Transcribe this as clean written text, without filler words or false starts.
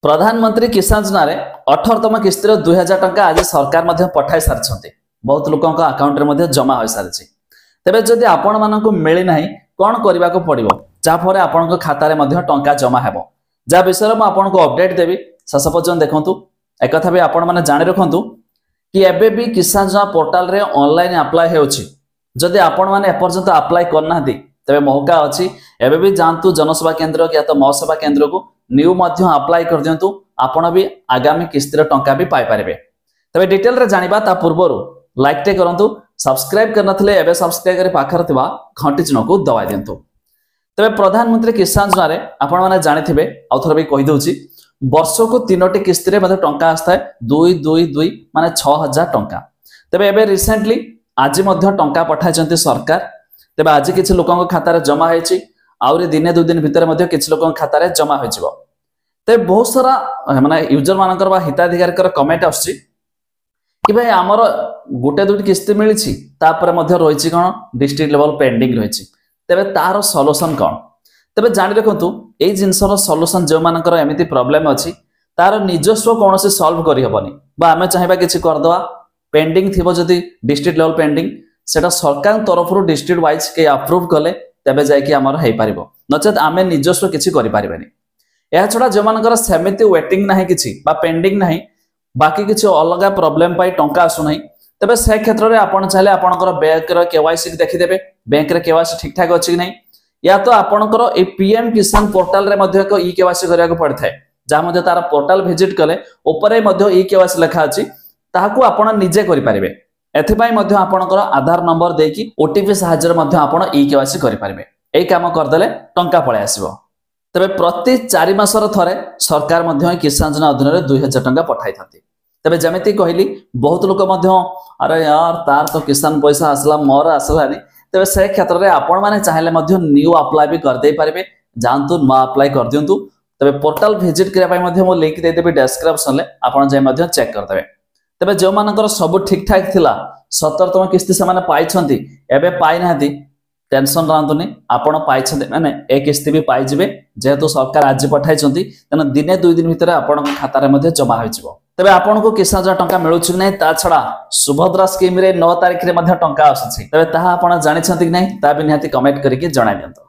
प्रधानमंत्री किसान योजना 18तम किस्तिर 2000 टंका आज सरकार पठाई सारी बहुत लोक अकाउंट जमा हो सारी तेज जदि आपण मानक मिली ना कौन करने को पड़ो जहाँफल आपण खाता टंका जमा हो जहाँ विषय में आपको अपडेट देवी शेष पर्यटन देखूँ एक कथा भी आपण मैंने जाणी रखु कि एबे भी किसान योजना पोर्टाल रे ऑनलाइन अप्लाई होदि आपण मैंने एपर्यंत अप्लाई करना तेरे मौका अच्छी एबे भी जातु जनसेवा केन्द्र या तो मौसेवा केन्द्र को न्यू अप्लाई कर दिंतु आपण भी आगामी किस्तिर टंका भी पाई पारे तेरे डिटेल रे जानिबा ता पूर्व लाइक टे करंतु सब्सक्राइब करनथले एबे सब्सक्राइब करी पाखर थिबा घंटी चिन्ह को दबाई दिंतु तेरे प्रधानमंत्री किसान योजना रे आपण माने जानिथिबे आउथर भी कहि दउची वर्ष को 3टी किस्ती रे मध्ये टंका आस्था 222 माने 6000 टंका तेरे एबे रिसेंटली आज मध्ये टंका पठाइचंती सरकार तेरे आज किछि लोकन खाता रे जमा हेछि आउरी दिने 2 दिन भितर मध्ये किछि लोकन खाता रे जमा होइछिबो ते बहुत सारा माने यूजर मानकर बा हिताधिकारी कमेंट आछि कि भाई आमर गोटे 2टी किस्ती मिली तापर मध्ये रहिछि कोन डिस्ट्रिक्ट लेवल पेंडिंग रहिछि तेबे तार सॉल्यूशन कोन तेबे जानि रखंतु ए जिंसर सॉल्यूशन जो मानकर एमिति प्रॉब्लम अछि तार निजस्व कोनोसी सॉल्व करि हबनी बा आमे चाहिबा किछि कर दवा पेंडिंग थिबो जदि डिस्ट्रिक्ट लेवल पेंडिंग सेटा सरकार तरफ रु डिस्ट्रिक्ट वाइज के अप्रूव कले तेबे जाय कि हमर हेइ पारिबो नचेत आमे निजस्व किछि करि पारिबेनी या छडा जो मानकर सेमिति वेटिंग नाही किछि बा पेंडिंग नाही बाकी किछि अलगा प्रॉब्लम पाई टंका आसु नाही तबे से क्षेत्र रे आपण चाहे आपनकर बैंक रे केवाईसी देखि देबे बैंक रे केवाईसी ठीक ठाक अछि कि नाही या तो आपनकर ए पीएम किसान पोर्टल रे मध्ये को ई केवाईसी करिया को पड़थाय जा मध्ये तार पोर्टल विजिट कले ऊपर मध्ये ई केवाईसी लिखा अछि ताहाकू आपण निजे करि पारिबे एथिपाई मध्ये आपनकर आधार नंबर देकी ओटीपी सहायता रे मध्ये आपण ई केवाईसी करि पारिबे एई काम कर देले टंका पळे आसीबो तबे प्रति 4 मासर थरे सरकार मध्ये किसान योजना अधीन रे 2000 टंका पठाई थाती तबे जेमिति कहली बहुत लोक मध्ये अरे यार तार तो किसान पैसा आसला मोर आसलानी तबे से क्षेत्र रे आपण माने चाहेले मध्ये न्यू अप्लाई भी कर दे पारिबे जानतु मा अप्लाई कर दियंतु तबे पोर्टल विजिट करिया पई मध्ये मो लिंक दे देबे डिस्क्रिप्शन ले आपण जे मध्ये चेक कर देबे तबे जो मानकर सब ठीक ठाक थिला 17तम किस्ती से माने पाई छंती एबे पाई नाहती टेंशन रहंतुनी आपण पाई छंती माने ए किस्ती भी पाई जिवे जेहेतु सरकार आज पठाई छंती तने दिने 2 दिन भितर आपण खाता रे मध्ये जमा होई जिवो तबे आपण को किसान योजना टंका मिलुछि नै ता छडा सुभद्रा स्कीम रे 9 तारिख रे मध्ये टंका आछछि तबे ताहा आपण जानि छंती कि नै ता भी निहाती कमेंट करिके जणाइ दियंतो।